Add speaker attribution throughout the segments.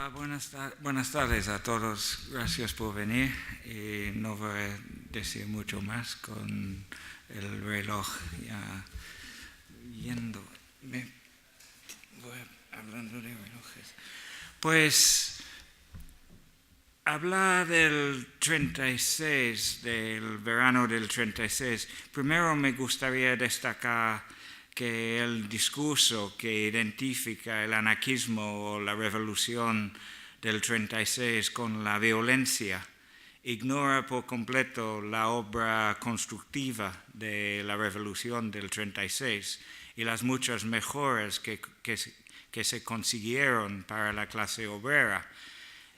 Speaker 1: Hola, buenas tardes a todos. Gracias por venir. Y no voy a decir mucho más con el reloj ya yendo. Voy hablando de relojes. Pues hablar del 36, del verano del 36. Primero me gustaría destacar que el discurso que identifica el anarquismo o la revolución del 36 con la violencia ignora por completo la obra constructiva de la revolución del 36 y las muchas mejoras que se consiguieron para la clase obrera.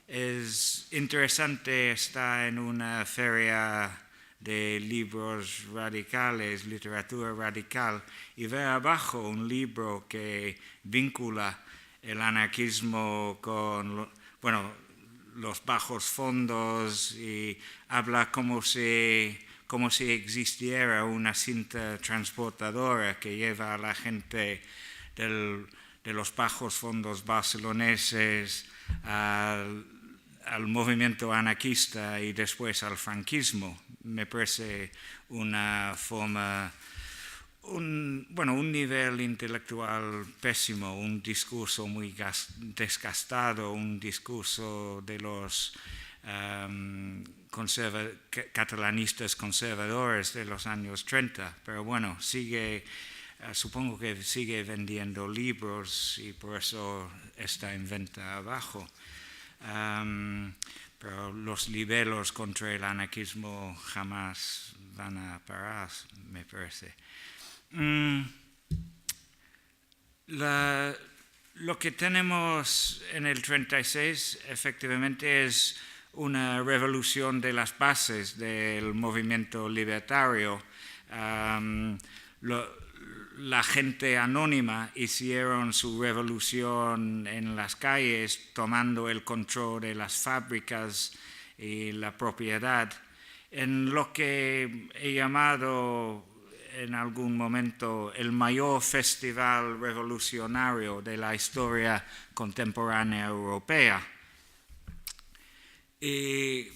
Speaker 1: Es interesante estar en una feria de libros radicales, literatura radical, y ver abajo un libro que vincula el anarquismo con, los bajos fondos y habla como si existiera una cinta transportadora que lleva a la gente de los bajos fondos barceloneses al movimiento anarquista y después al franquismo. Me parece una forma, un nivel intelectual pésimo, un discurso muy desgastado, un discurso de los catalanistas conservadores de los años 30, pero bueno, supongo que sigue vendiendo libros y por eso está en venta abajo. Pero los libelos contra el anarquismo jamás van a parar, me parece. Lo que tenemos en el 36 efectivamente es una revolución de las bases del movimiento libertario. La gente anónima hicieron su revolución en las calles, tomando el control de las fábricas y la propiedad, en lo que he llamado en algún momento el mayor festival revolucionario de la historia contemporánea europea. Y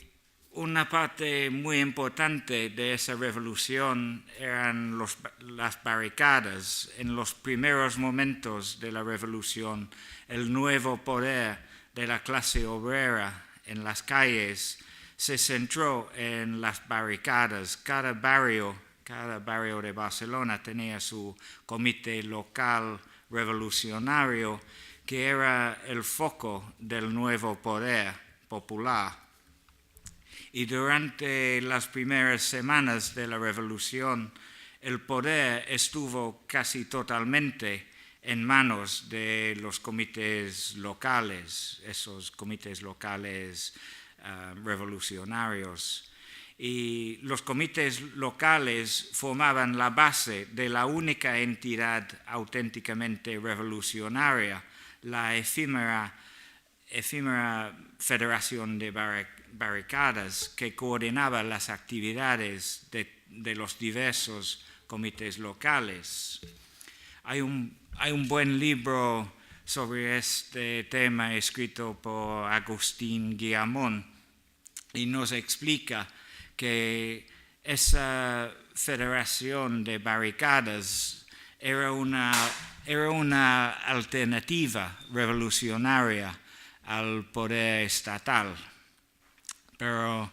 Speaker 1: una parte muy importante de esa revolución eran las barricadas. En los primeros momentos de la revolución, el nuevo poder de la clase obrera en las calles se centró en las barricadas. Cada barrio de Barcelona tenía su comité local revolucionario, que era el foco del nuevo poder popular. Y durante las primeras semanas de la revolución, el poder estuvo casi totalmente en manos de los comités locales, esos comités locales revolucionarios. Y los comités locales formaban la base de la única entidad auténticamente revolucionaria, la efímera Federación de Barricadas, que coordinaba las actividades de los diversos comités locales. Hay un buen libro sobre este tema escrito por Agustín Guillamón y nos explica que esa federación de barricadas era una alternativa revolucionaria al poder estatal. Pero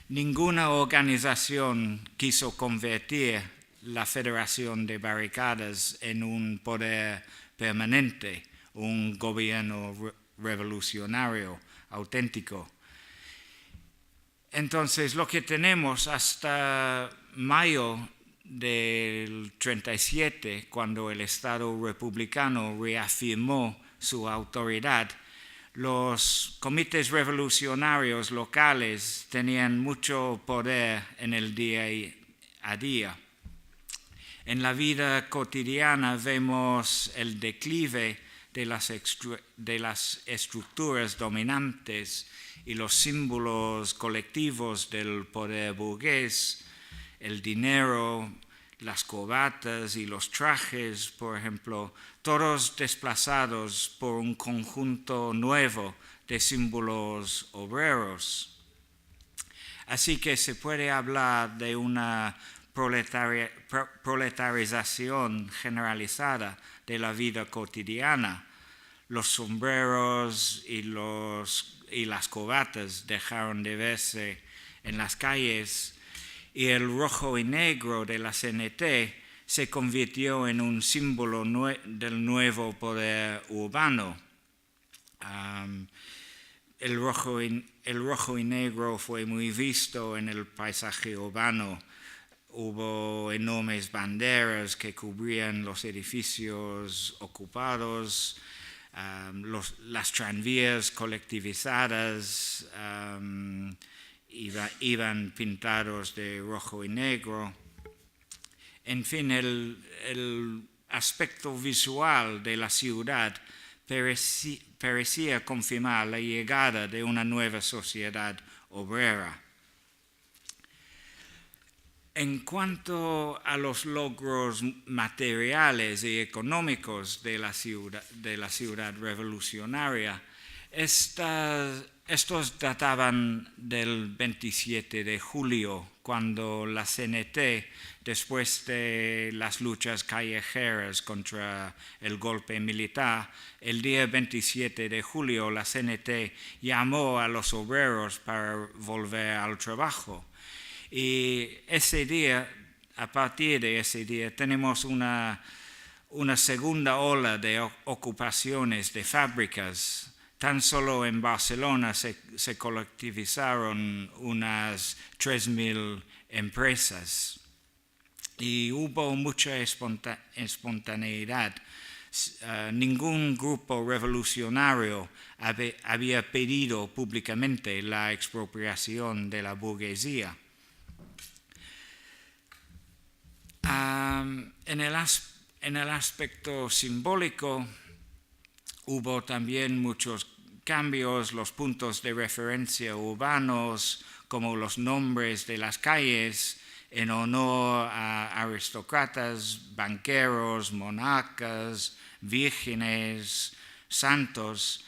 Speaker 1: ninguna organización quiso convertir la Federación de Barricadas en un poder permanente, un gobierno revolucionario auténtico. Entonces, lo que tenemos hasta mayo del 37, cuando el Estado republicano reafirmó su autoridad, los comités revolucionarios locales tenían mucho poder en el día a día. En la vida cotidiana vemos el declive de las estructuras dominantes y los símbolos colectivos del poder burgués, el dinero, las corbatas y los trajes, por ejemplo, todos desplazados por un conjunto nuevo de símbolos obreros. Así que se puede hablar de una proletarización generalizada de la vida cotidiana. Los sombreros y las corbatas dejaron de verse en las calles y el rojo y negro de la CNT se convirtió en un símbolo del nuevo poder urbano. El rojo y negro fue muy visto en el paisaje urbano. Hubo enormes banderas que cubrían los edificios ocupados, las tranvías colectivizadas iban pintados de rojo y negro. En fin, el aspecto visual de la ciudad parecía confirmar la llegada de una nueva sociedad obrera. En cuanto a los logros materiales y económicos de la ciudad revolucionaria, estos databan del 27 de julio, cuando la CNT, después de las luchas callejeras contra el golpe militar, el día 27 de julio la CNT llamó a los obreros para volver al trabajo. Y ese día, a partir de ese día, tenemos una segunda ola de ocupaciones de fábricas. Tan solo en Barcelona se colectivizaron unas 3.000 empresas y hubo mucha espontaneidad. Ningún grupo revolucionario había pedido públicamente la expropiación de la burguesía. En el aspecto simbólico hubo también muchos cambios. Los puntos de referencia urbanos, como los nombres de las calles, en honor a aristócratas, banqueros, monarcas, vírgenes, santos,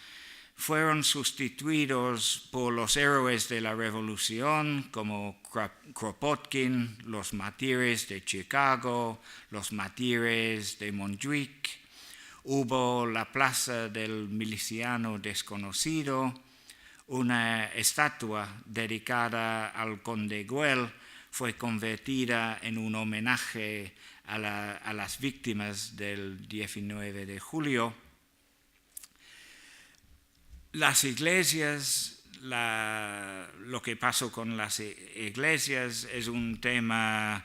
Speaker 1: fueron sustituidos por los héroes de la revolución como Kropotkin, los mártires de Chicago, los mártires de Montjuic. Hubo la plaza del miliciano desconocido, una estatua dedicada al conde Güell fue convertida en un homenaje a las víctimas del 19 de julio. Las iglesias, lo que pasó con las iglesias es un tema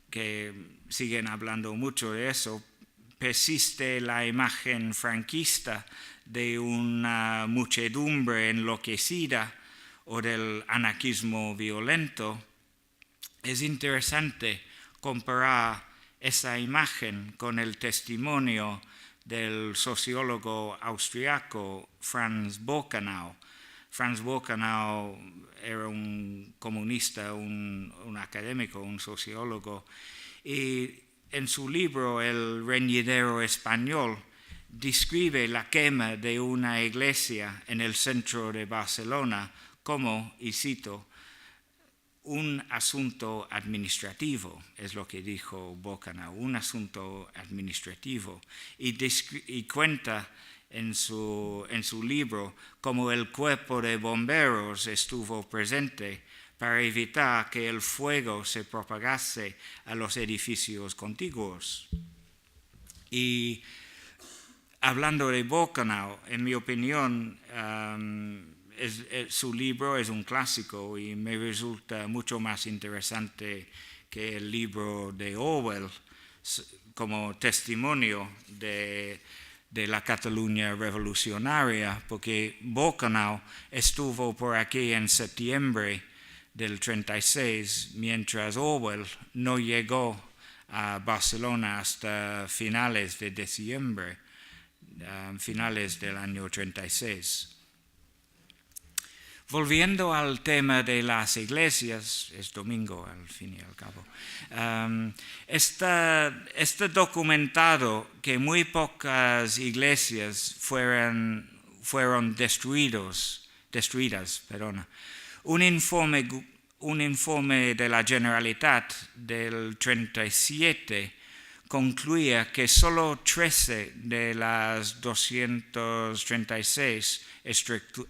Speaker 1: que siguen hablando mucho de eso. Persiste la imagen franquista de una muchedumbre enloquecida o del anarquismo violento. Es interesante comparar esa imagen con el testimonio del sociólogo austriaco Franz Bockenau. Franz Bockenau era un comunista, un académico, un sociólogo, y en su libro El reñidero español describe la quema de una iglesia en el centro de Barcelona como, y cito, un asunto administrativo, es lo que dijo Bockenau, un asunto administrativo, y cuenta en su libro cómo el cuerpo de bomberos estuvo presente para evitar que el fuego se propagase a los edificios contiguos. Y hablando de Bockenau, en mi opinión, su libro es un clásico y me resulta mucho más interesante que el libro de Orwell como testimonio de la Cataluña revolucionaria, porque Bockenau estuvo por aquí en septiembre del 36, mientras Orwell no llegó a Barcelona hasta finales de diciembre, finales del año 36. Volviendo al tema de las iglesias, es domingo al fin y al cabo, está documentado que muy pocas iglesias fueron destruidas. Un informe de la Generalitat del 37 concluía que solo 13 de las 236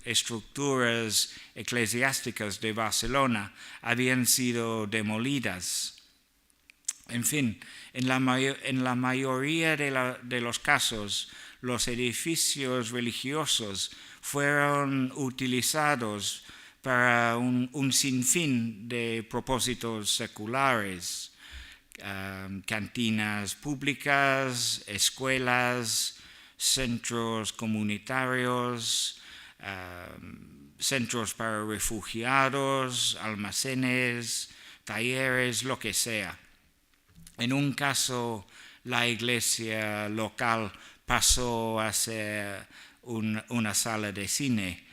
Speaker 1: estructuras eclesiásticas de Barcelona habían sido demolidas. En fin, en la mayoría de los casos, los edificios religiosos fueron utilizados para un sinfín de propósitos seculares. Cantinas públicas, escuelas, centros comunitarios, centros para refugiados, almacenes, talleres, lo que sea. En un caso, la iglesia local pasó a ser una sala de cine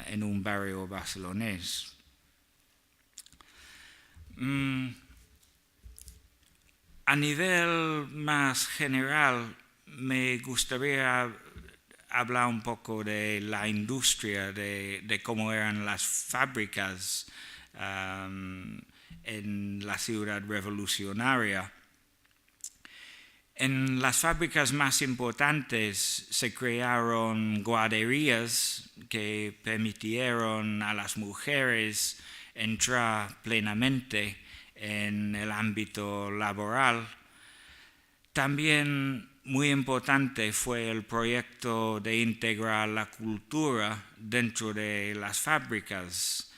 Speaker 1: en un barrio barcelonés. A nivel más general, me gustaría hablar un poco de la industria, de cómo eran las fábricas en la ciudad revolucionaria. En las fábricas más importantes se crearon guarderías que permitieron a las mujeres entrar plenamente en el ámbito laboral. También muy importante fue el proyecto de integrar la cultura dentro de las fábricas.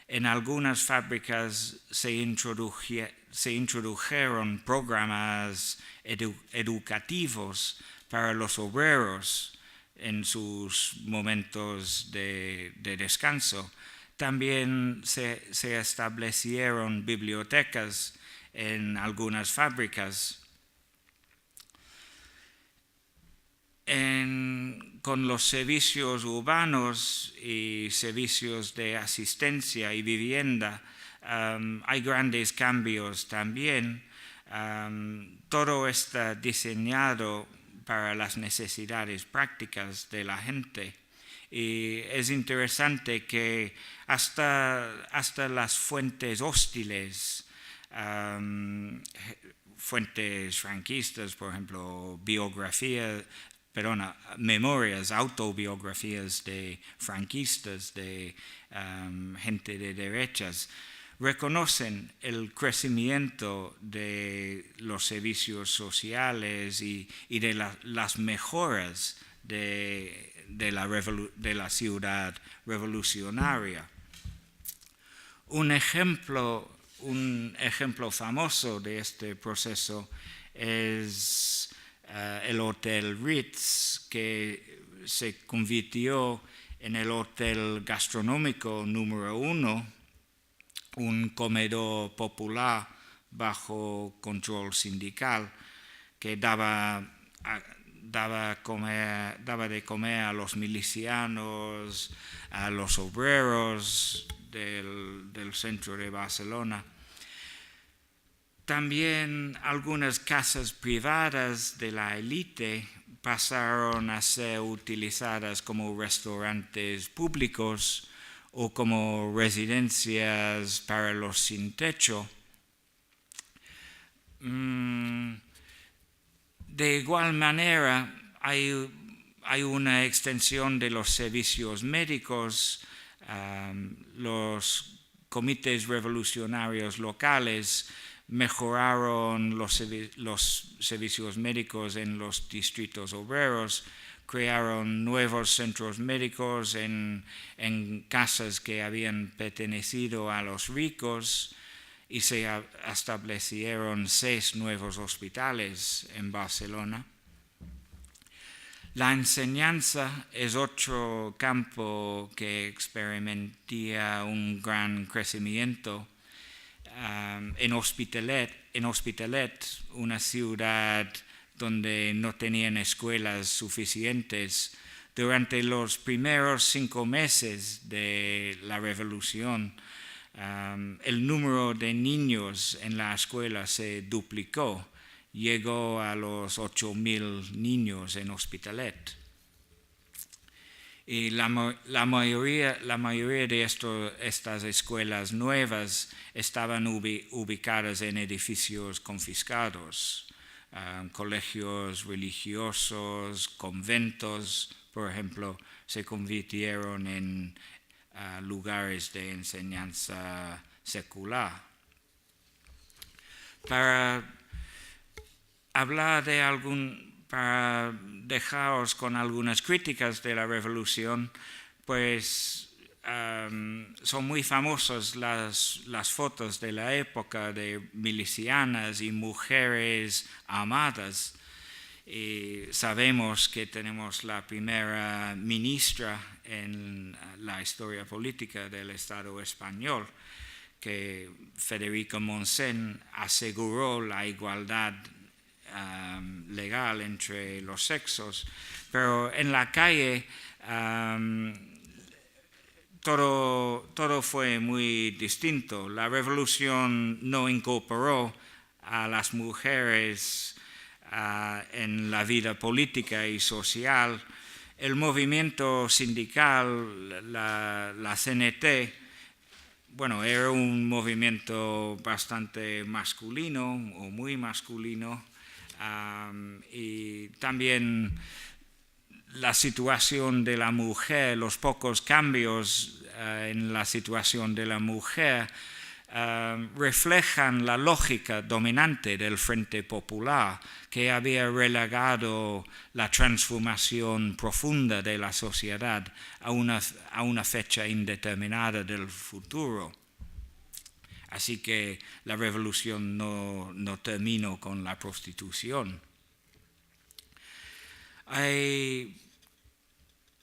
Speaker 1: En algunas fábricas se introdujeron programas educativos para los obreros en sus momentos de descanso. También se establecieron bibliotecas en algunas fábricas. Con los servicios urbanos y servicios de asistencia y vivienda hay grandes cambios también. Todo está diseñado para las necesidades prácticas de la gente. Y es interesante que hasta las fuentes hostiles, fuentes franquistas, por ejemplo, memorias, autobiografías de franquistas, de gente de derechas, reconocen el crecimiento de los servicios sociales y de las mejoras de la ciudad revolucionaria. Un ejemplo famoso de este proceso es el Hotel Ritz, que se convirtió en el hotel gastronómico número 1, un comedor popular bajo control sindical que daba de comer a los milicianos, a los obreros del centro de Barcelona. También algunas casas privadas de la élite pasaron a ser utilizadas como restaurantes públicos o como residencias para los sin techo. De igual manera, hay una extensión de los servicios médicos. Los comités revolucionarios locales mejoraron los servicios médicos en los distritos obreros, crearon nuevos centros médicos en casas que habían pertenecido a los ricos y se establecieron 6 nuevos hospitales en Barcelona. La enseñanza es otro campo que experimenta un gran crecimiento. En Hospitalet, una ciudad donde no tenían escuelas suficientes, Durante los primeros 5 meses de la revolución, el número de niños en la escuela se duplicó, llegó a los 8.000 niños en Hospitalet. Y la mayoría de estas escuelas nuevas estaban ubicadas en edificios confiscados, colegios religiosos, conventos, por ejemplo, se convirtieron en lugares de enseñanza secular. Para dejaros con algunas críticas de la revolución, pues son muy famosas las fotos de la época de milicianas y mujeres armadas. Y sabemos que tenemos la primera ministra en la historia política del Estado español, que Federica Montseny aseguró la igualdad legal entre los sexos, pero en la calle todo fue muy distinto. La revolución no incorporó a las mujeres en la vida política y social. El movimiento sindical, la CNT, bueno, era un movimiento bastante masculino o muy masculino, y también la situación de la mujer, los pocos cambios en la situación de la mujer reflejan la lógica dominante del Frente Popular, que había relegado la transformación profunda de la sociedad a una fecha indeterminada del futuro. Así que la revolución no terminó con la prostitución. Hay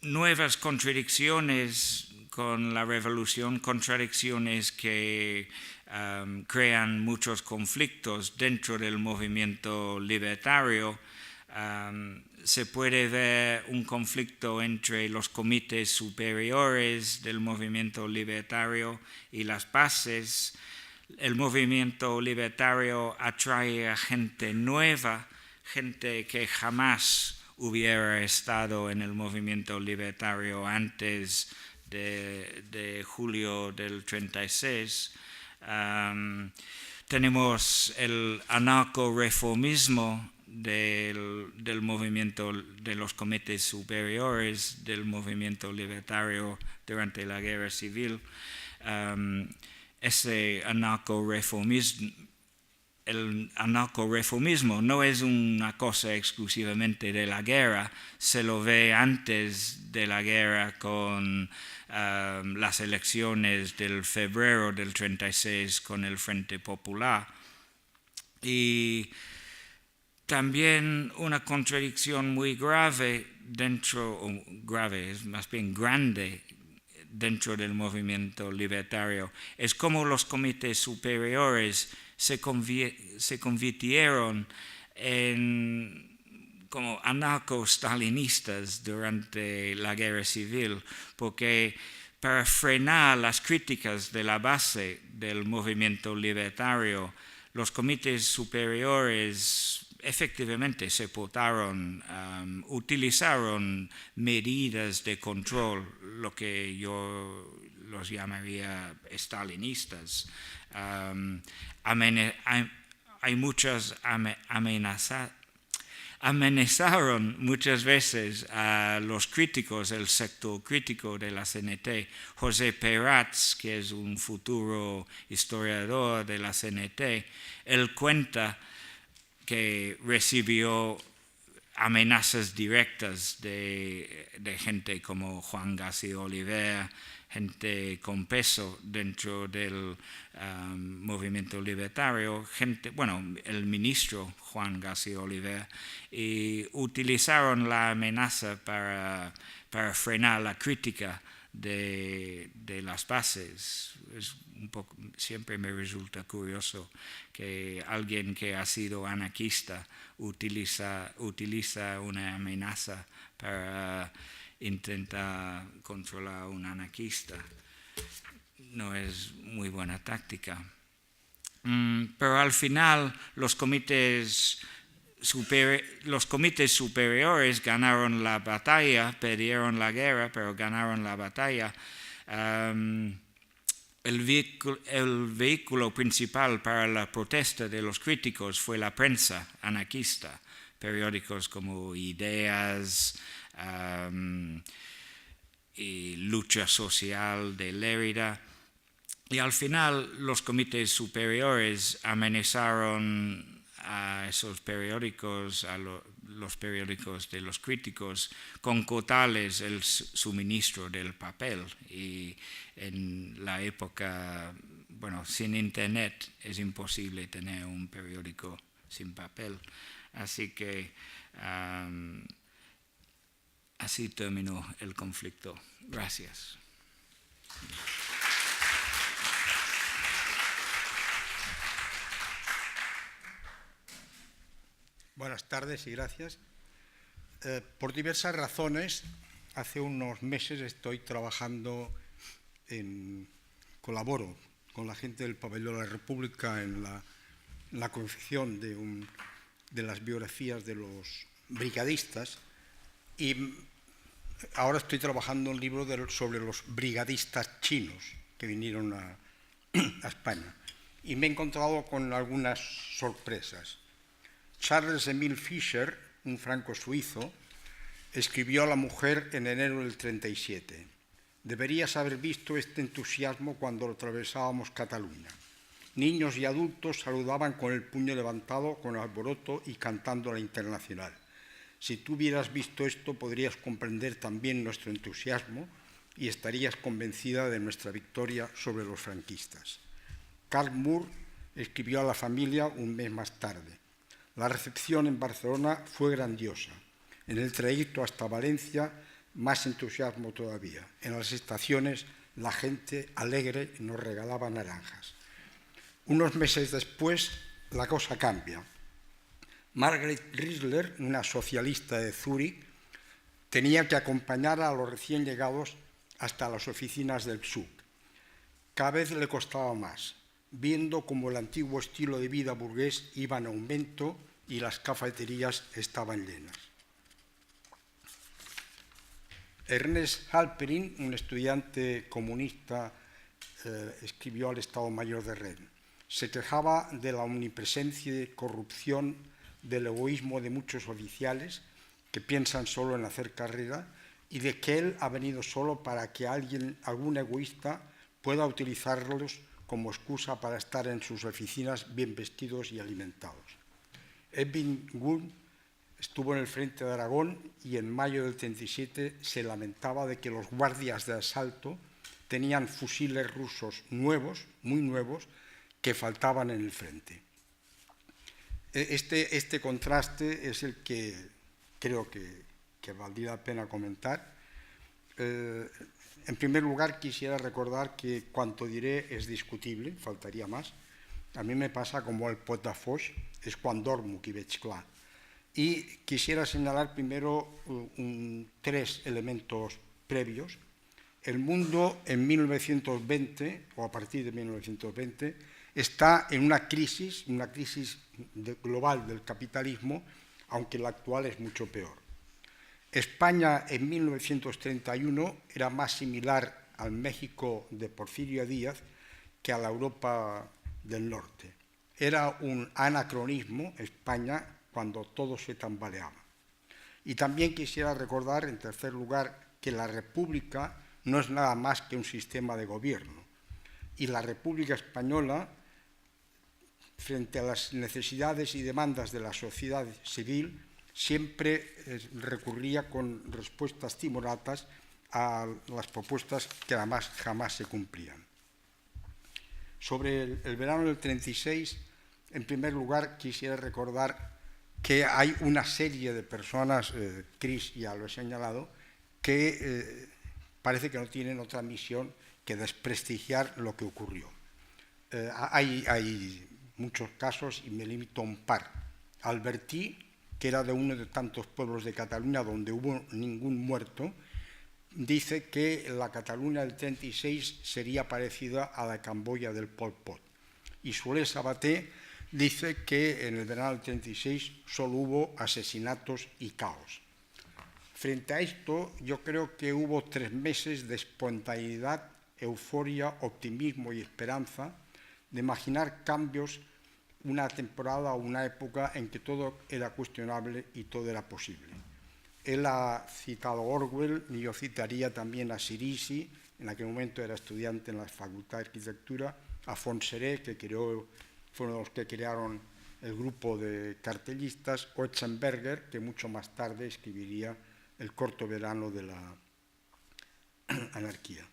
Speaker 1: nuevas contradicciones con la revolución, contradicciones que crean muchos conflictos dentro del movimiento libertario. Se puede ver un conflicto entre los comités superiores del movimiento libertario y las bases. El movimiento libertario atrae a gente nueva, gente que jamás hubiera estado en el movimiento libertario antes de julio del 36. Tenemos el anarco-reformismo del movimiento de los comités superiores del movimiento libertario durante la Guerra Civil. El anarco-reformismo no es una cosa exclusivamente de la guerra, se lo ve antes de la guerra con las elecciones del febrero del 36 con el Frente Popular. Y también una contradicción muy grave es más bien grande dentro del movimiento libertario, es como los comités superiores se convirtieron en como anarco-stalinistas durante la guerra civil, porque para frenar las críticas de la base del movimiento libertario, los comités superiores efectivamente se portaron, utilizaron medidas de control, lo que yo los llamaría stalinistas. Hay muchas amenazaron muchas veces a los críticos, el sector crítico de la CNT. José Peratz, que es un futuro historiador de la CNT, él cuenta que recibió amenazas directas de gente como Juan García Oliver, gente con peso dentro del movimiento libertario, el ministro Juan García Oliver, y utilizaron la amenaza para frenar la crítica de las bases. Siempre me resulta curioso que alguien que ha sido anarquista utiliza una amenaza para intenta controlar a un anarquista. No es muy buena táctica. Pero al final los comités superiores ganaron la batalla, perdieron la guerra, pero ganaron la batalla. El vehículo principal para la protesta de los críticos fue la prensa anarquista, periódicos como Ideas y Lucha Social de Lérida. Y al final los comités superiores amenazaron a esos periódicos, a los periódicos de los críticos, con cortarles el suministro del papel. Y en la época, bueno, sin internet es imposible tener un periódico sin papel. Así que así terminó el conflicto. Gracias.
Speaker 2: Buenas tardes y gracias. Por diversas razones, hace unos meses estoy trabajando colaboro con la gente del Pabellón de la República en la confección de las biografías de los brigadistas, y ahora estoy trabajando un libro sobre los brigadistas chinos que vinieron a España, y me he encontrado con algunas sorpresas. Charles Emile Fischer, un franco-suizo, escribió a la mujer en enero del 37. Deberías haber visto este entusiasmo cuando atravesábamos Cataluña. Niños y adultos saludaban con el puño levantado, con alboroto y cantando la Internacional. Si tú hubieras visto esto, podrías comprender también nuestro entusiasmo y estarías convencida de nuestra victoria sobre los franquistas. Karl Moore escribió a la familia un mes más tarde. La recepción en Barcelona fue grandiosa. En el trayecto hasta Valencia, más entusiasmo todavía. En las estaciones, la gente alegre nos regalaba naranjas. Unos meses después, la cosa cambia. Margaret Riesler, una socialista de Zúrich, tenía que acompañar a los recién llegados hasta las oficinas del PSUC. Cada vez le costaba más, viendo cómo el antiguo estilo de vida burgués iba en aumento y las cafeterías estaban llenas. Ernest Halperin, un estudiante comunista, escribió al Estado Mayor de Rennes. Se quejaba de la omnipresencia y corrupción, del egoísmo de muchos oficiales que piensan solo en hacer carrera, y de que él ha venido solo para que algún egoísta pueda utilizarlos como excusa para estar en sus oficinas bien vestidos y alimentados. Edwin Wood estuvo en el frente de Aragón y en mayo del 37 se lamentaba de que los guardias de asalto tenían fusiles rusos nuevos, muy nuevos, que faltaban en el frente. Este contraste es el que creo que valdría la pena comentar. En primer lugar, quisiera recordar que cuanto diré es discutible, faltaría más. A mí me pasa como el pot de foix, és quan dormo que veig clar. Y quisiera señalar primero tres elementos previos. El mundo en 1920, o a partir de 1920, está en una crisis global del capitalismo, aunque la actual es mucho peor. España en 1931 era más similar al México de Porfirio Díaz que a la Europa del Norte. Era un anacronismo España cuando todo se tambaleaba. Y también quisiera recordar, en tercer lugar, que la República no es nada más que un sistema de gobierno. Y la República Española, frente a las necesidades y demandas de la sociedad civil, siempre recurría con respuestas timoratas a las propuestas que además jamás se cumplían. Sobre el verano del 36, en primer lugar quisiera recordar que hay una serie de personas, Chris ya lo he señalado, que parece que no tienen otra misión que desprestigiar lo que ocurrió. Hay muchos casos y me limito a un par. Albertí, que era de uno de tantos pueblos de Cataluña donde hubo ningún muerto, dice que la Cataluña del 36 sería parecida a la Camboya del Pol Pot. Y Solé Sabaté dice que en el verano del 36 solo hubo asesinatos y caos. Frente a esto, yo creo que hubo 3 meses de espontaneidad, euforia, optimismo y esperanza, de imaginar cambios, una temporada o una época en que todo era cuestionable y todo era posible. Él ha citado a Orwell, y yo citaría también a Sirisi, en aquel momento era estudiante en la Facultad de Arquitectura, a Fonseré, que fue uno de los que crearon el grupo de cartellistas, o Etzenberger, que mucho más tarde escribiría El corto verano de la anarquía.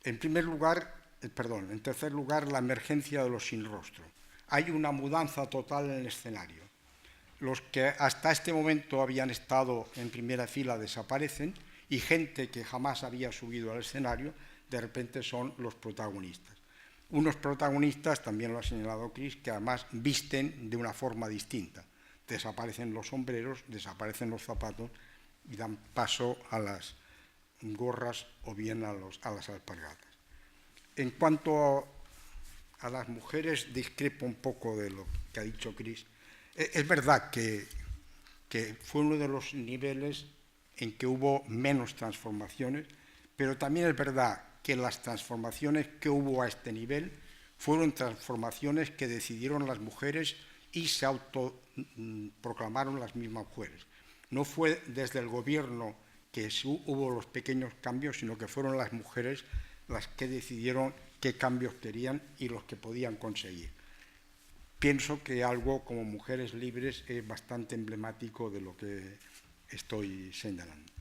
Speaker 2: En tercer lugar, la emergencia de los sin rostro. Hay una mudanza total en el escenario. Los que hasta este momento habían estado en primera fila desaparecen y gente que jamás había subido al escenario de repente son los protagonistas. Unos protagonistas, también lo ha señalado Chris, que además visten de una forma distinta. Desaparecen los sombreros, desaparecen los zapatos y dan paso a las gorras o bien a las alpargatas. En cuanto a las mujeres, discrepo un poco de lo que ha dicho Chris. Es verdad que fue uno de los niveles en que hubo menos transformaciones, pero también es verdad que las transformaciones que hubo a este nivel fueron transformaciones que decidieron las mujeres y se autoproclamaron las mismas mujeres. No fue desde el gobierno que hubo los pequeños cambios, sino que fueron las mujeres las que decidieron qué cambios querían y los que podían conseguir. Pienso que algo como Mujeres Libres es bastante emblemático de lo que estoy señalando.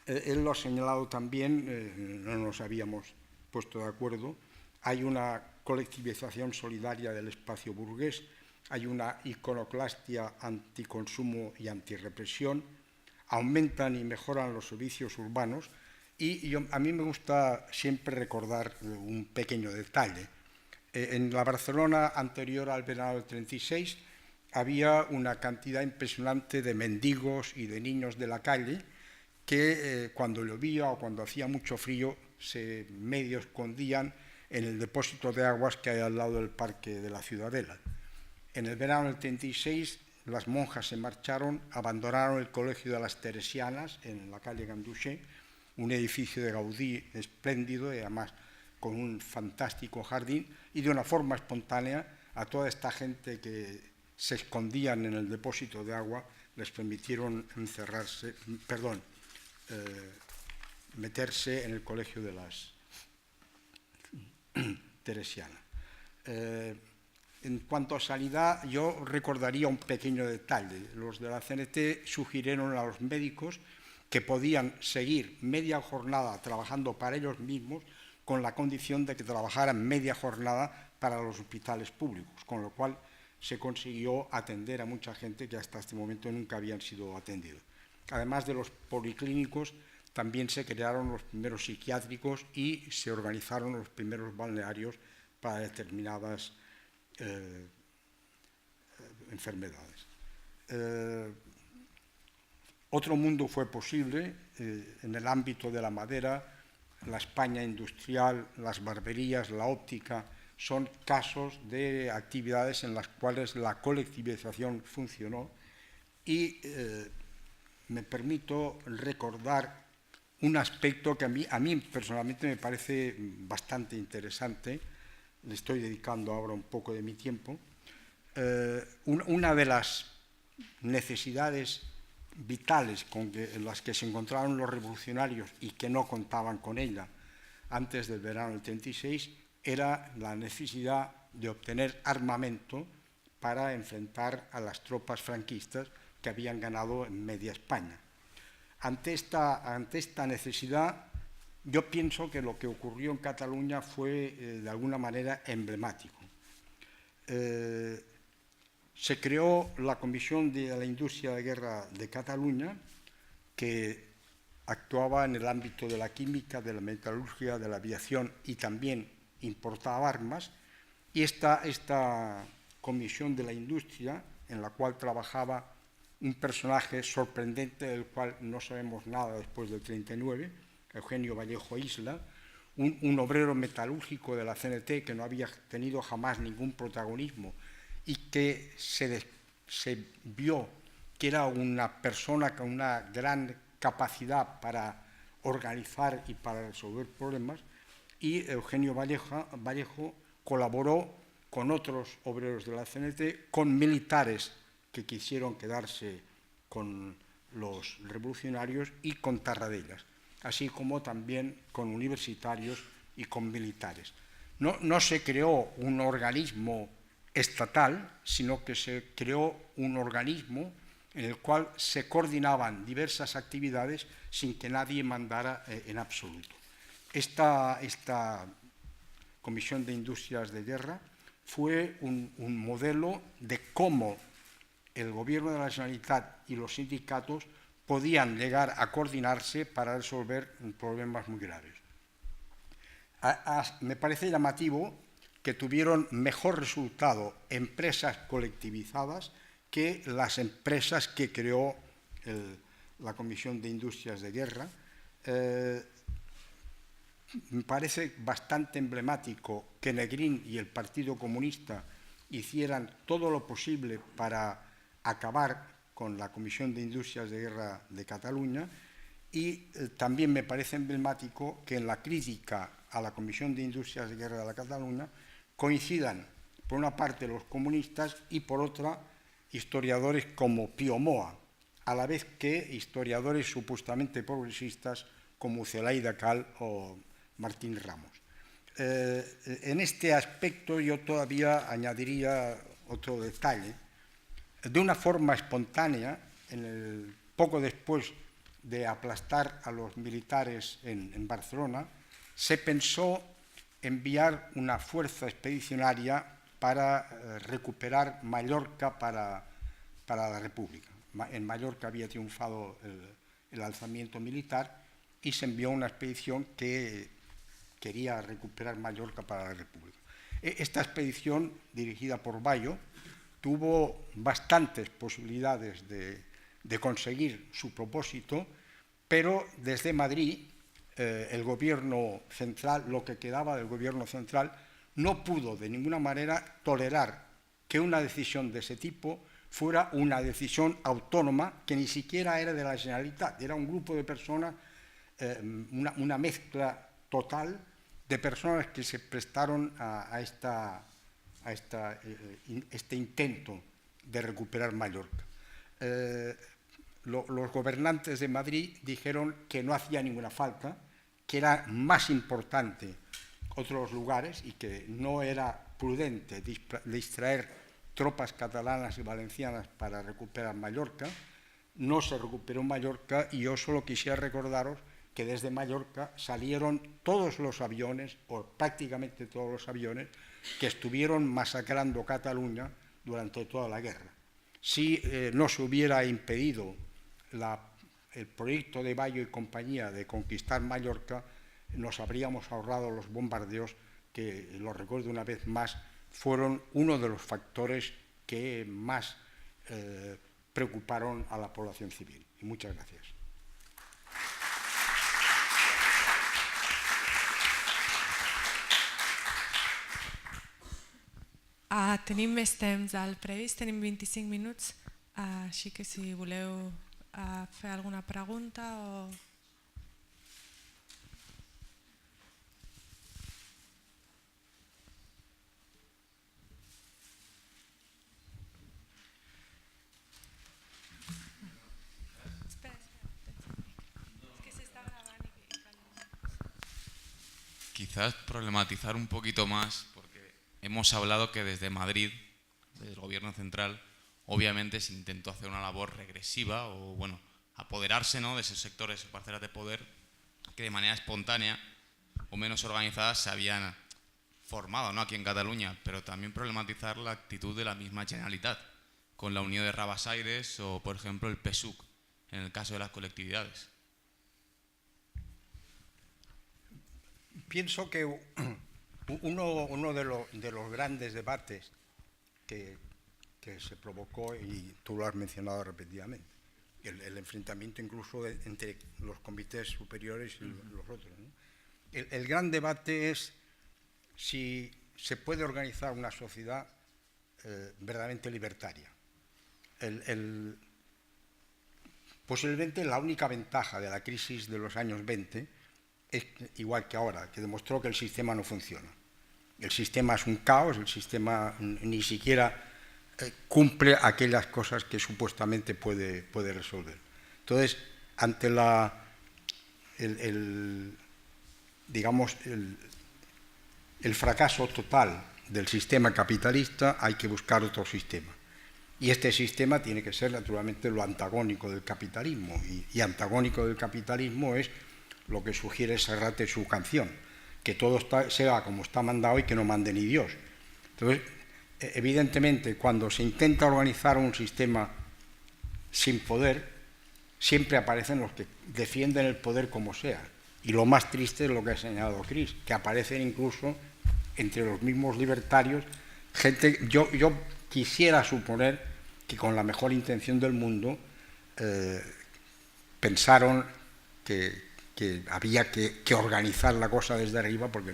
Speaker 2: Él lo ha señalado también, no nos habíamos puesto de acuerdo, hay una colectivización solidaria del espacio burgués, hay una iconoclastia anticonsumo y antirrepresión, aumentan y mejoran los servicios urbanos y a mí me gusta siempre recordar un pequeño detalle. En la Barcelona anterior al verano del 36 había una cantidad impresionante de mendigos y de niños de la calle que cuando llovía o cuando hacía mucho frío se medio escondían en el depósito de aguas que hay al lado del Parque de la Ciudadela. En el verano del 36 las monjas se marcharon, abandonaron el Colegio de las Teresianas en la calle Ganduché, un edificio de Gaudí espléndido y además con un fantástico jardín, y de una forma espontánea a toda esta gente que se escondían en el depósito de agua les permitieron meterse en el Colegio de las Teresianas. En cuanto a sanidad, yo recordaría un pequeño detalle. Los de la CNT sugirieron a los médicos que podían seguir media jornada trabajando para ellos mismos con la condición de que trabajaran media jornada para los hospitales públicos, con lo cual se consiguió atender a mucha gente que hasta este momento nunca habían sido atendidos. Además de los policlínicos, también se crearon los primeros psiquiátricos y se organizaron los primeros balnearios para determinadas enfermedades. Otro mundo fue posible en el ámbito de la madera, la España industrial, las barberías, la óptica, son casos de actividades en las cuales la colectivización funcionó y me permito recordar un aspecto que a mí personalmente me parece bastante interesante, le estoy dedicando ahora un poco de mi tiempo. Una de las necesidades vitales en las que se encontraron los revolucionarios y que no contaban con ella antes del verano del 36 era la necesidad de obtener armamento para enfrentar a las tropas franquistas que habían ganado en media España. Ante esta necesidad, yo pienso que lo que ocurrió en Cataluña fue de alguna manera emblemático. Se creó la Comisión de la Industria de Guerra de Cataluña, que actuaba en el ámbito de la química, de la metalurgia, de la aviación y también importaba armas, y esta Comisión de la Industria, en la cual trabajaba un personaje sorprendente del cual no sabemos nada después del 39, Eugenio Vallejo Isla, un obrero metalúrgico de la CNT que no había tenido jamás ningún protagonismo y que se vio que era una persona con una gran capacidad para organizar y para resolver problemas, y Eugenio Vallejo colaboró con otros obreros de la CNT, con militares que quisieron quedarse con los revolucionarios y con Tarradellas, así como también con universitarios y con militares. No se creó un organismo estatal, sino que se creó un organismo en el cual se coordinaban diversas actividades sin que nadie mandara en absoluto. Esta Comisión de Industrias de Guerra fue un modelo de cómo el gobierno de la Generalitat y los sindicatos podían llegar a coordinarse para resolver problemas muy graves. Me parece llamativo que tuvieron mejor resultado empresas colectivizadas que las empresas que creó la Comisión de Industrias de Guerra. Me parece bastante emblemático que Negrín y el Partido Comunista hicieran todo lo posible para acabar con la Comisión de Industrias de Guerra de Cataluña, y también me parece emblemático que en la crítica a la Comisión de Industrias de Guerra de Cataluña coincidan, por una parte, los comunistas y, por otra, historiadores como Pío Moa, a la vez que historiadores supuestamente progresistas como Zelaida Cal o Martín Ramos. En este aspecto yo todavía añadiría otro detalle. De una forma espontánea, poco después de aplastar a los militares en Barcelona, se pensó enviar una fuerza expedicionaria para recuperar Mallorca para la República. En Mallorca había triunfado el alzamiento militar y se envió una expedición que quería recuperar Mallorca para la República. Esta expedición, dirigida por Bayo, tuvo bastantes posibilidades de conseguir su propósito, pero desde Madrid el gobierno central, lo que quedaba del gobierno central, no pudo de ninguna manera tolerar que una decisión de ese tipo fuera una decisión autónoma que ni siquiera era de la Generalitat, era un grupo de personas, una mezcla total de personas que se prestaron a este intento de recuperar Mallorca. Los gobernantes de Madrid dijeron que no hacía ninguna falta, que era más importante otros lugares y que no era prudente distraer tropas catalanas y valencianas para recuperar Mallorca. No se recuperó Mallorca y yo solo quisiera recordaros que desde Mallorca salieron todos los aviones, o prácticamente todos los aviones, que estuvieron masacrando Cataluña durante toda la guerra. Si no se hubiera impedido el proyecto de Bayo y compañía de conquistar Mallorca, nos habríamos ahorrado los bombardeos que, lo recuerdo una vez más, fueron uno de los factores que más preocuparon a la población civil. Y muchas gracias.
Speaker 3: Tenim més temps al previst, tenim 25 minuts, així que si voleu fer alguna pregunta o...
Speaker 4: Quizás problematizar un poquito más, porque hemos hablado que desde Madrid, desde el gobierno central, obviamente se intentó hacer una labor regresiva o, bueno, apoderarse, ¿no?, de esos sectores o parcelas de poder que de manera espontánea o menos organizadas se habían formado, ¿no?, aquí en Cataluña, pero también problematizar la actitud de la misma Generalitat, con la Unión de Rabassaires o, por ejemplo, el PSUC, en el caso de las colectividades.
Speaker 2: Pienso que uno de los grandes debates que que se provocó, y tú lo has mencionado repetidamente, el enfrentamiento incluso entre los comités superiores y los otros, ¿no? El gran debate es si se puede organizar una sociedad verdaderamente libertaria. Posiblemente la única ventaja de la crisis de los años 20 es, igual que ahora, que demostró que el sistema no funciona. El sistema es un caos, el sistema ni siquiera cumple aquellas cosas que supuestamente puede resolver. Entonces, ante el fracaso total del sistema capitalista, hay que buscar otro sistema. Y este sistema tiene que ser, naturalmente, lo antagónico del capitalismo. Y antagónico del capitalismo es lo que sugiere Serrat en su canción, que todo sea como está mandado y que no mande ni Dios. Entonces, evidentemente, cuando se intenta organizar un sistema sin poder, siempre aparecen los que defienden el poder como sea. Y lo más triste es lo que ha señalado Chris, que aparecen incluso entre los mismos libertarios gente. Yo quisiera suponer que con la mejor intención del mundo pensaron que había que organizar la cosa desde arriba, porque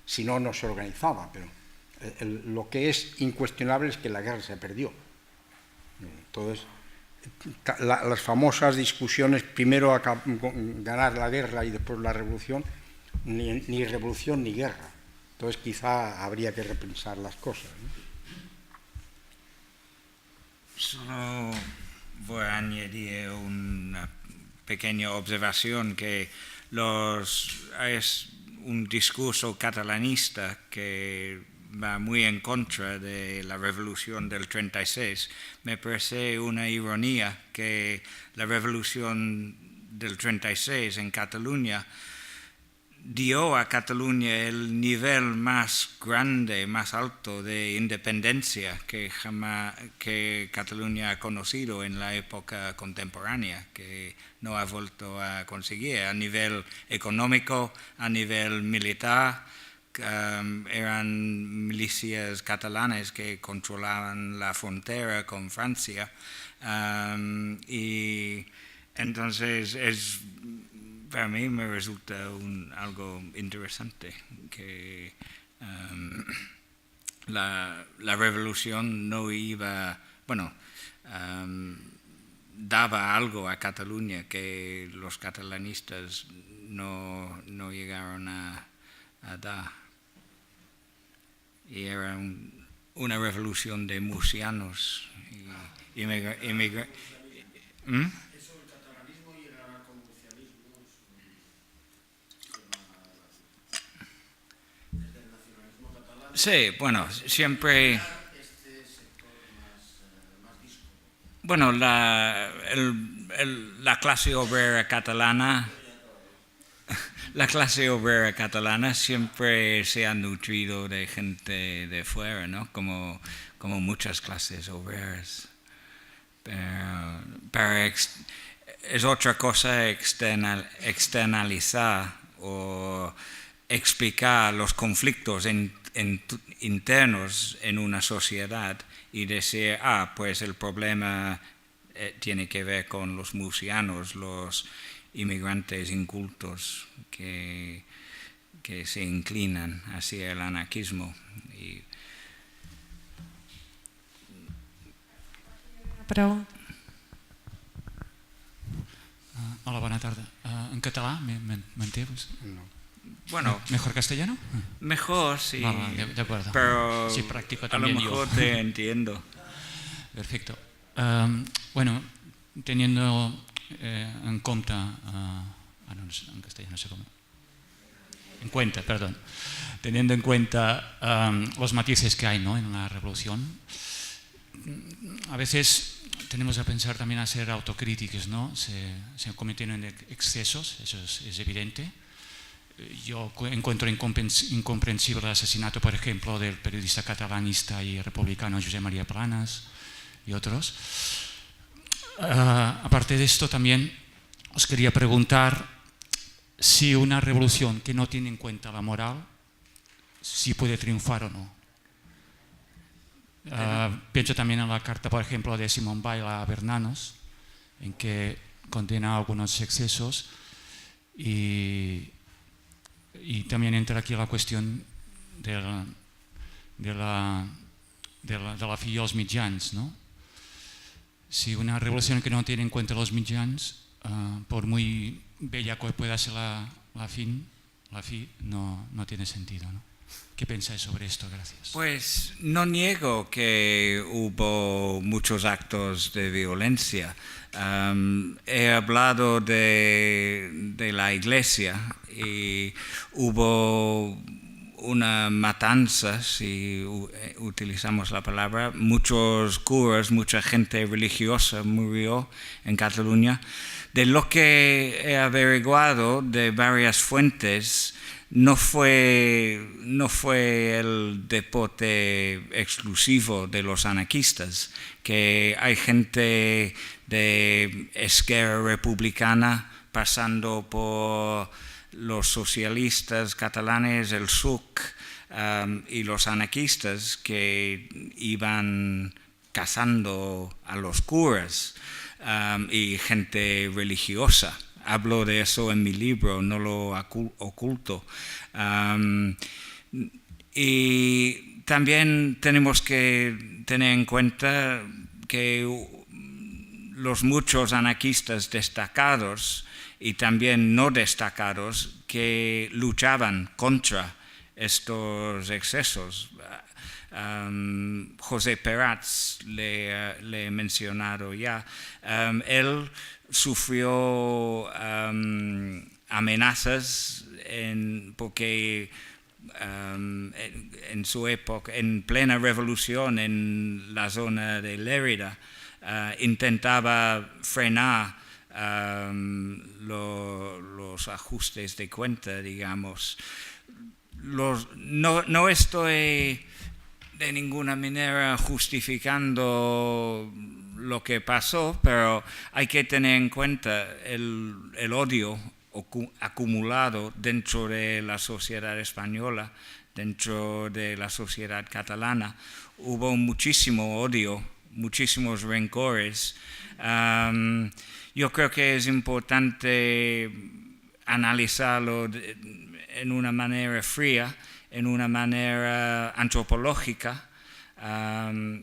Speaker 2: si no, no se organizaba. Pero lo que es incuestionable es que la guerra se perdió. Entonces, las famosas discusiones, primero ganar la guerra y después la revolución, ni revolución ni guerra. Entonces quizá habría que repensar las cosas, ¿no?
Speaker 1: Solo voy a añadir una pequeña observación, que es un discurso catalanista que va muy en contra de la revolución del 36. Me parece una ironía que la revolución del 36 en Cataluña dio a Cataluña el nivel más grande, más alto de independencia que Cataluña ha conocido en la época contemporánea, que no ha vuelto a conseguir a nivel económico, a nivel militar. Eran milicias catalanas que controlaban la frontera con Francia, y entonces para mí me resulta algo interesante que la revolución no iba, daba algo a Cataluña que los catalanistas no llegaron a dar. Y era una revolución de murcianos y inmigrantes.
Speaker 5: Eso, el catalanismo y el anarcomucianismo desde el nacionalismo catalán.
Speaker 1: Sí, bueno, siempre.
Speaker 5: Este sector más disco.
Speaker 1: Bueno, la clase obrera catalana. La clase obrera catalana siempre se ha nutrido de gente de fuera, ¿no? Como muchas clases obreras. Pero es otra cosa externalizar o explicar los conflictos internos en una sociedad y decir, pues el problema tiene que ver con los murcianos, los inmigrantes incultos que se inclinan hacia el anarquismo.
Speaker 6: Hola, buena tarde. ¿En catalán me entiendes?
Speaker 2: No.
Speaker 1: Bueno,
Speaker 6: ¿Mejor castellano?
Speaker 1: mejor, sí.
Speaker 6: Vale, de acuerdo.
Speaker 1: Pero
Speaker 6: Sí, practico
Speaker 1: a lo
Speaker 6: también
Speaker 1: mejor
Speaker 6: yo.
Speaker 1: te entiendo.
Speaker 6: Perfecto. Bueno, teniendo en cuenta, no sé, en castellano no sé cómo. En cuenta, perdón. Teniendo en cuenta los matices que hay, ¿no?, en la revolución, a veces tenemos que pensar también a ser autocríticos, ¿no? Se cometieron excesos, eso es evidente. Yo encuentro incomprensible el asesinato, por ejemplo, del periodista catalanista y republicano Josep María Planas y otros. Aparte de esto, también os quería preguntar si una revolución que no tiene en cuenta la moral, si puede triunfar o no. Pienso también en la carta, por ejemplo, de Simón Weil a Bernanos, en que condena algunos excesos, y también entra aquí la cuestión de la fi als mitjans, ¿no? Si una revolución que no tiene en cuenta los mitjans, por muy bella que pueda ser la fi, no tiene sentido, ¿no? ¿Qué pensáis sobre esto? Gracias.
Speaker 1: Pues no niego que hubo muchos actos de violencia. He hablado de la iglesia y hubo una matanza, si utilizamos la palabra, muchos curas, mucha gente religiosa murió en Cataluña. De lo que he averiguado de varias fuentes, no fue el deporte exclusivo de los anarquistas, que hay gente de Esquerra Republicana pasando por los socialistas catalanes, el SUC, y los anarquistas que iban cazando a los curas, y gente religiosa. Hablo de eso en mi libro, no lo oculto. Y también tenemos que tener en cuenta que los muchos anarquistas destacados y también no destacados que luchaban contra estos excesos. José Peratz, le he mencionado ya, él sufrió amenazas porque en su época, en plena revolución en la zona de Lérida, intentaba frenar los ajustes de cuenta, digamos. No estoy de ninguna manera justificando lo que pasó, pero hay que tener en cuenta el odio acumulado dentro de la sociedad española, dentro de la sociedad catalana. Hubo muchísimo odio, muchísimos rencores. Yo creo que es importante analizarlo en una manera fría, en una manera antropológica,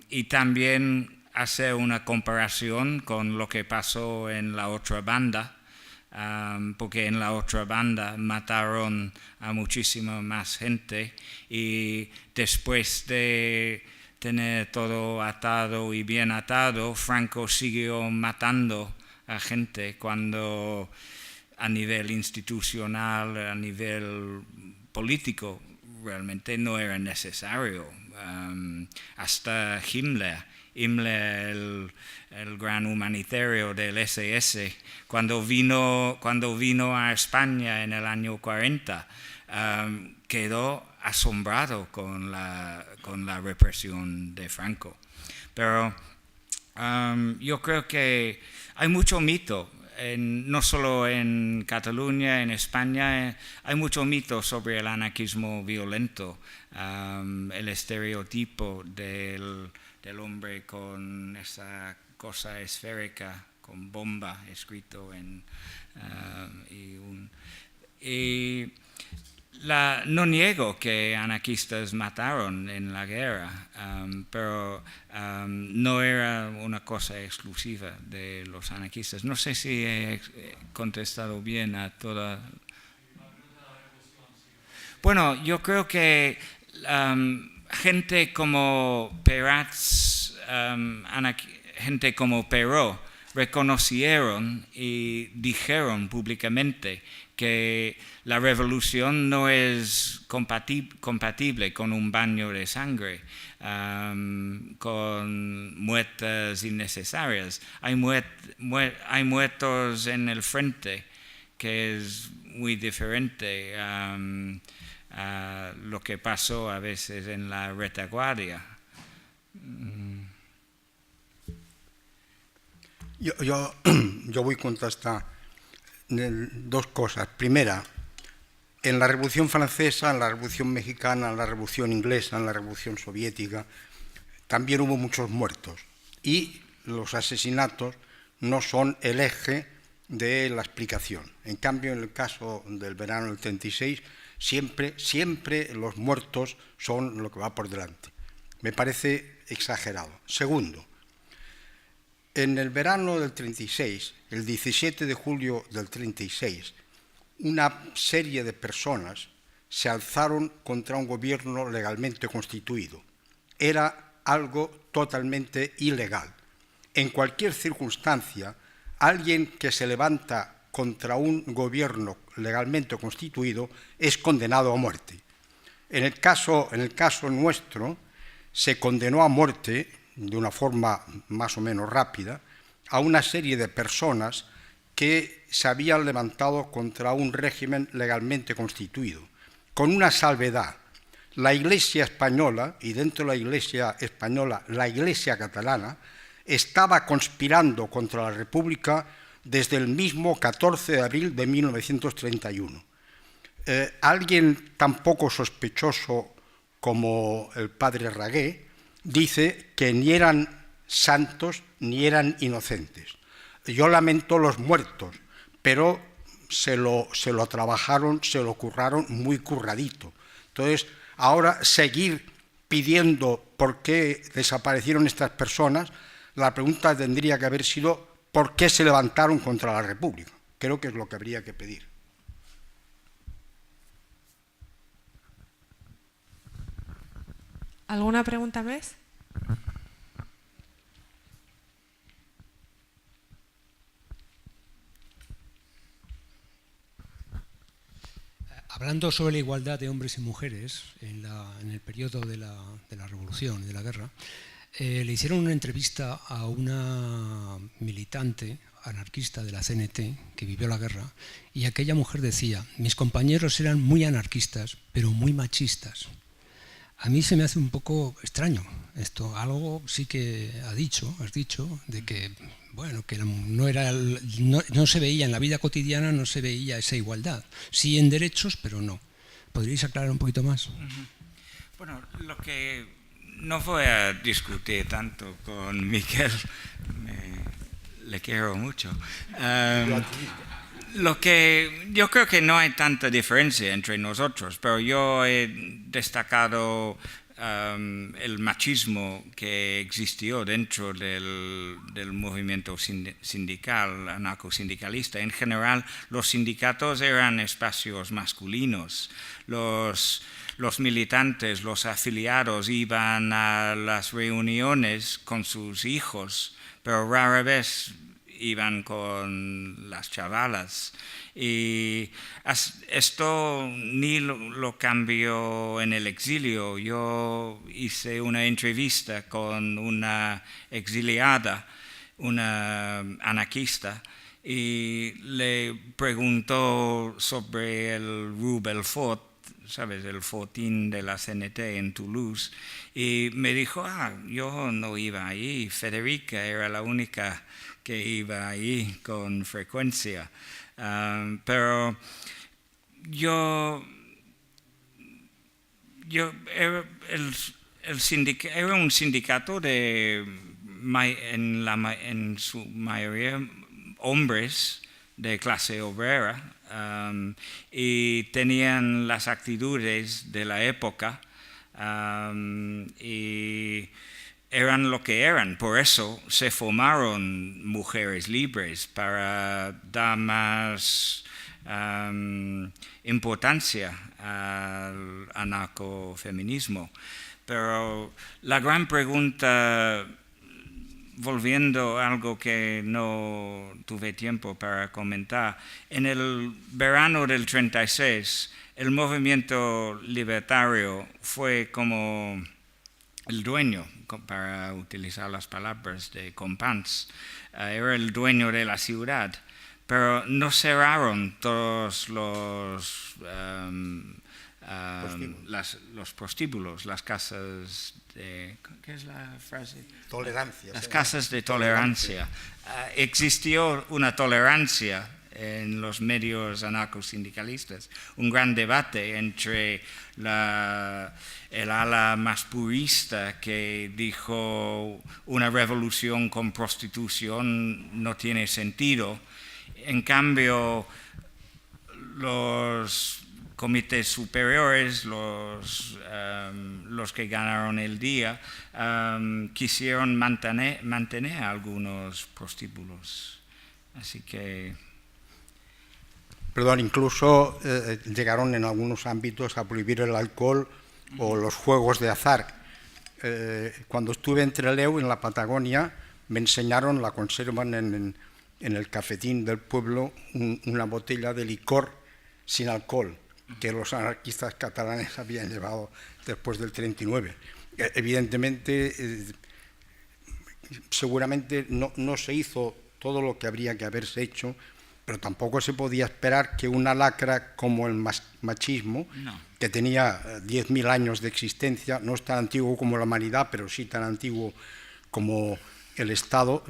Speaker 1: y también hacer una comparación con lo que pasó en la otra banda, porque en la otra banda mataron a muchísima más gente, y después de tener todo atado y bien atado, Franco siguió matando a gente cuando a nivel institucional, a nivel político, realmente no era necesario. Hasta Himmler, el gran humanitario del SS, cuando vino a España en el año 40, quedó asombrado con la represión de Franco. Pero yo creo que hay mucho mito, no solo en Cataluña, en España, hay mucho mito sobre el anarquismo violento, el estereotipo del hombre con esa cosa esférica, con bomba escrito no niego que anarquistas mataron en la guerra, pero no era una cosa exclusiva de los anarquistas. No sé si he contestado bien a toda. Bueno, yo creo que gente como Peratz, gente como Peró, reconocieron y dijeron públicamente que la revolución no es compatible con un baño de sangre, con muertes innecesarias. Hay muertos en el frente, que es muy diferente a lo que pasó a veces en la retaguardia.
Speaker 2: Yo voy a contestar dos cosas. Primera, en la Revolución Francesa, en la Revolución Mexicana, en la Revolución Inglesa, en la Revolución Soviética, también hubo muchos muertos. Y los asesinatos no son el eje de la explicación. En cambio, en el caso del verano del 36, siempre los muertos son lo que va por delante. Me parece exagerado. Segundo, en el verano del 36, el 17 de julio del 36, una serie de personas se alzaron contra un gobierno legalmente constituido. Era algo totalmente ilegal. En cualquier circunstancia, alguien que se levanta contra un gobierno legalmente constituido es condenado a muerte. En el caso nuestro, se condenó a muerte, de una forma más o menos rápida, a una serie de personas que se habían levantado contra un régimen legalmente constituido, con una salvedad. La Iglesia española, y dentro de la Iglesia española, la Iglesia catalana, estaba conspirando contra la República desde el mismo 14 de abril de 1931. Alguien tan poco sospechoso como el padre Ragué dice que ni eran santos ni eran inocentes. Yo lamento los muertos, pero se lo trabajaron, se lo curraron muy curradito. Entonces, ahora seguir pidiendo por qué desaparecieron estas personas, la pregunta tendría que haber sido ¿por qué se levantaron contra la República? Creo que es lo que habría que pedir.
Speaker 3: ¿Alguna pregunta más?
Speaker 7: Hablando sobre la igualdad de hombres y mujeres en el periodo de la Revolución y de la guerra, le hicieron una entrevista a una militante anarquista de la CNT que vivió la guerra, y aquella mujer decía: mis compañeros eran muy anarquistas, pero muy machistas. A mí se me hace un poco extraño esto. Algo sí que has dicho, de que, bueno, que no se veía en la vida cotidiana, no se veía esa igualdad. Sí en derechos, pero no. ¿Podríais aclarar un poquito más?
Speaker 1: Bueno, lo que no voy a discutir tanto con Miquel, le quiero mucho. Lo que yo creo que no hay tanta diferencia entre nosotros, pero yo he destacado el machismo que existió dentro del movimiento sindical, anarcosindicalista. En general, los sindicatos eran espacios masculinos. Los militantes, los afiliados iban a las reuniones con sus hijos, pero rara vez iban con las chavalas. Y esto ni lo cambió en el exilio. Yo hice una entrevista con una exiliada, una anarquista, y le preguntó sobre el Rue Belfort, ¿sabes?, el fortín de la CNT en Toulouse, y me dijo: yo no iba ahí, Federica era la única que iba ahí con frecuencia. Pero era un sindicato en su mayoría hombres de clase obrera, y tenían las actitudes de la época, y eran lo que eran. Por eso se formaron mujeres libres, para dar más importancia al anarcofeminismo. Pero la gran pregunta, volviendo a algo que no tuve tiempo para comentar, en el verano del 36, el movimiento libertario fue como el dueño, para utilizar las palabras de Companys, era el dueño de la ciudad, pero no cerraron todos los prostíbulos, las casas de... ¿Qué es la frase?
Speaker 2: Tolerancia.
Speaker 1: Las casas de tolerancia. Existió una tolerancia en los medios anarcosindicalistas, un gran debate entre el ala más purista que dijo una revolución con prostitución no tiene sentido. En cambio, los comités superiores, los que ganaron el día, quisieron mantener algunos prostíbulos. Así que...
Speaker 2: Perdón, incluso llegaron en algunos ámbitos a prohibir el alcohol o los juegos de azar. Cuando estuve en Trelew, en la Patagonia, me enseñaron, la conservan en el cafetín del pueblo, una botella de licor sin alcohol, que los anarquistas catalanes habían llevado después del 39. Evidentemente, seguramente no se hizo todo lo que habría que haberse hecho, pero tampoco se podía esperar que una lacra como el machismo, que tenía 10.000 años de existencia, no es tan antiguo como la humanidad, pero sí tan antiguo como el Estado,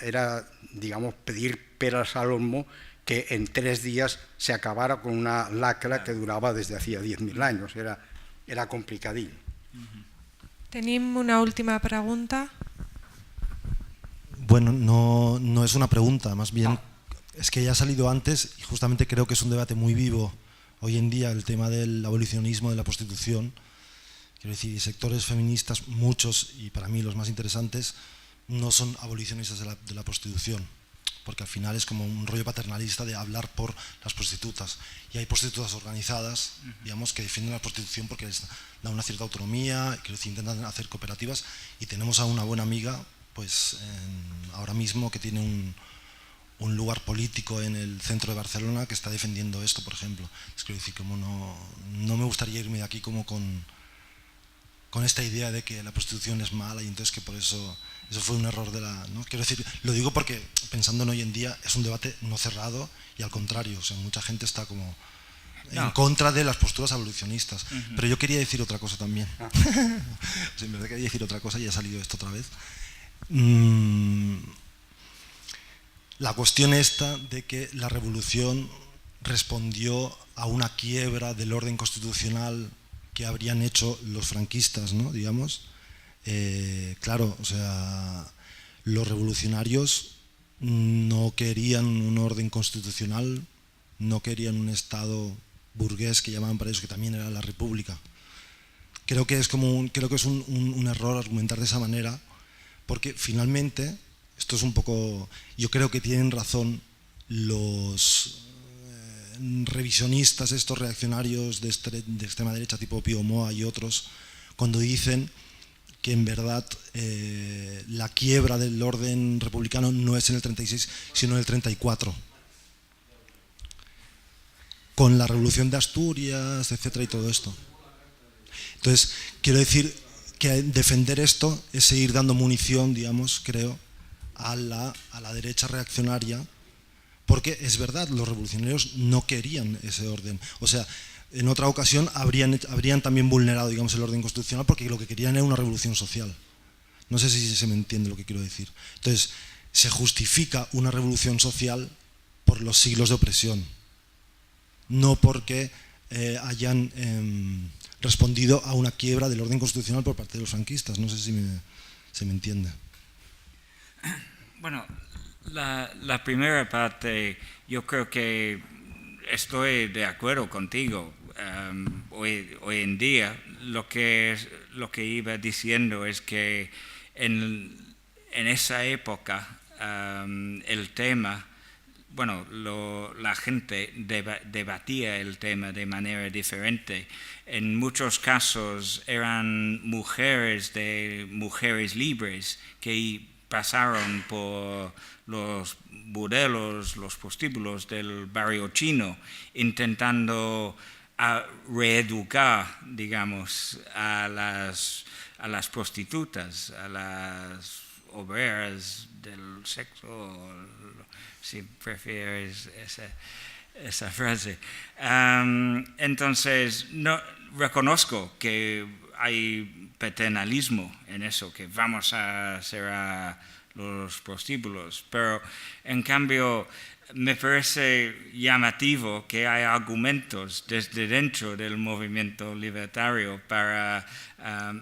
Speaker 2: era digamos, pedir peras al olmo, que en 3 días se acabara con una lacra que durava desde hacía 10.000 años. Era complicadillo.
Speaker 3: Tenim una última pregunta.
Speaker 8: Bueno, no es una pregunta, más bien es que ya ha salido antes y justamente creo que es un debate muy vivo hoy en día, el tema del abolicionismo de la prostitución. Quiero decir, sectores feministas, muchos, y para mí los más interesantes, no son abolicionistas de la prostitución, porque al final es como un rollo paternalista de hablar por las prostitutas. Y hay prostitutas organizadas, digamos, que defienden la prostitución porque les da una cierta autonomía, que intentan hacer cooperativas, y tenemos a una buena amiga, pues ahora mismo, que tiene un lugar político en el centro de Barcelona que está defendiendo esto, por ejemplo. Es que decir, como no me gustaría irme de aquí como con esta idea de que la prostitución es mala y entonces que por eso fue un error de la... ¿no? Quiero decir, lo digo porque pensando en hoy en día es un debate no cerrado y al contrario, o sea, mucha gente está como en contra de las posturas abolicionistas. Pero yo quería decir otra cosa también. Sí, en verdad quería decir otra cosa y ha salido esto otra vez. La cuestión esta de que la revolución respondió a una quiebra del orden constitucional que habrían hecho los franquistas, ¿no? Digamos. Claro, o sea, los revolucionarios no querían un orden constitucional, no querían un Estado burgués que llamaban para eso, que también era la República. Creo que es un error argumentar de esa manera, porque finalmente, esto es un poco, yo creo que tienen razón los revisionistas, estos reaccionarios de extrema derecha tipo Pío Moa y otros, cuando dicen que en verdad la quiebra del orden republicano no es en el 36, sino en el 34. Con la revolución de Asturias, etcétera, y todo esto. Entonces, quiero decir que defender esto es seguir dando munición, digamos, creo, a la derecha reaccionaria, porque es verdad, los revolucionarios no querían ese orden. O sea, en otra ocasión habrían también vulnerado, digamos, el orden constitucional porque lo que querían era una revolución social. No sé si se me entiende lo que quiero decir. Entonces, se justifica una revolución social por los siglos de opresión, no porque hayan respondido a una quiebra del orden constitucional por parte de los franquistas. No sé si se me entiende.
Speaker 1: Bueno, la primera parte, yo creo que estoy de acuerdo contigo. Hoy en día lo que iba diciendo es que en esa época el tema, bueno, la gente debatía el tema de manera diferente. En muchos casos eran mujeres libres que pasaron por los burdelos, los prostíbulos del barrio chino, intentando reeducar, digamos, a las prostitutas, a las obreras del sexo, si prefieres esa frase. Entonces, no reconozco que hay paternalismo en eso, que vamos a cerrar los prostíbulos, pero en cambio me parece llamativo que hay argumentos desde dentro del movimiento libertario para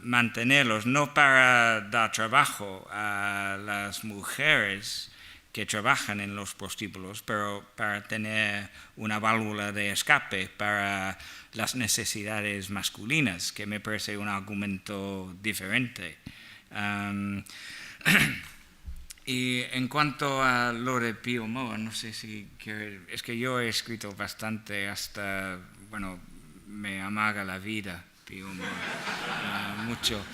Speaker 1: mantenerlos, no para dar trabajo a las mujeres que trabajan en los prostíbulos, pero para tener una válvula de escape para las necesidades masculinas, que me parece un argumento diferente. Y en cuanto a lo de Pío Moa, no sé si es que yo he escrito bastante hasta, bueno, me amaga la vida, Pío Moa, mucho.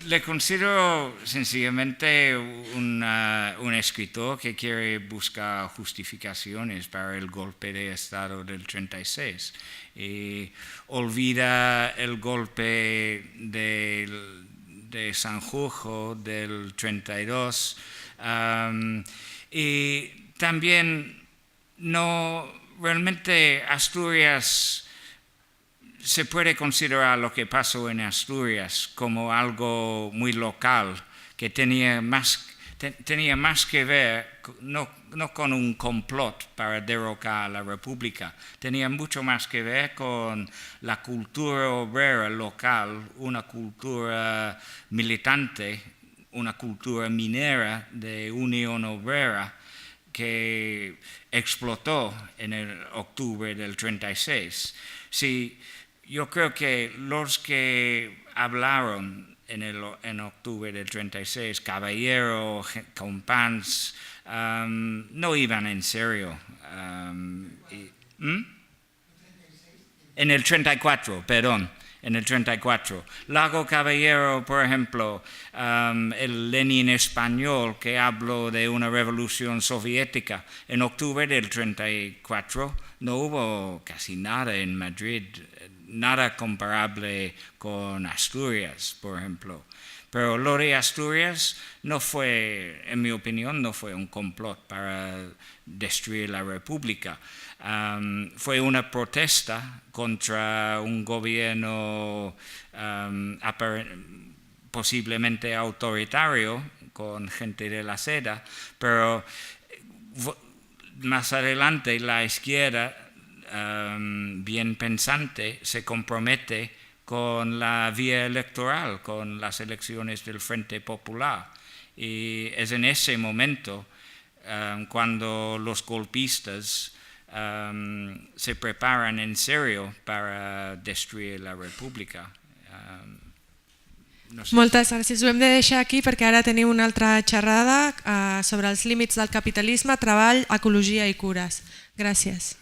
Speaker 1: Le considero sencillamente un escritor que quiere buscar justificaciones para el golpe de Estado del 36 y olvida el golpe de Sanjurjo del 32 y también no realmente Asturias se puede considerar lo que pasó en Asturias como algo muy local que tenía más que ver no con un complot para derrocar a la República, tenía mucho más que ver con la cultura obrera local, una cultura militante, una cultura minera de Unión Obrera que explotó en el octubre del 36. Sí, yo creo que los que hablaron en octubre del 36, Caballero, Compans, no iban en serio. En el 34, perdón, en el 34. Lago Caballero, por ejemplo, el Lenin español que habló de una revolución soviética, en octubre del 34 no hubo casi nada en Madrid, nada comparable con Asturias, por ejemplo. Pero lo de Asturias no fue, en mi opinión, no fue un complot para destruir la República. Fue una protesta contra un gobierno posiblemente autoritario con gente de la seda, pero más adelante la izquierda bien pensante se compromete con la vía electoral, con las elecciones del Frente Popular. Y es en ese momento cuando los golpistas se preparan en serio para destruir la República. No sé.
Speaker 3: Moltes gràcies. Ho hem de deixar aquí perquè ara tenim una altra xerrada sobre els límits del capitalisme, treball, ecologia i cures. Gràcies.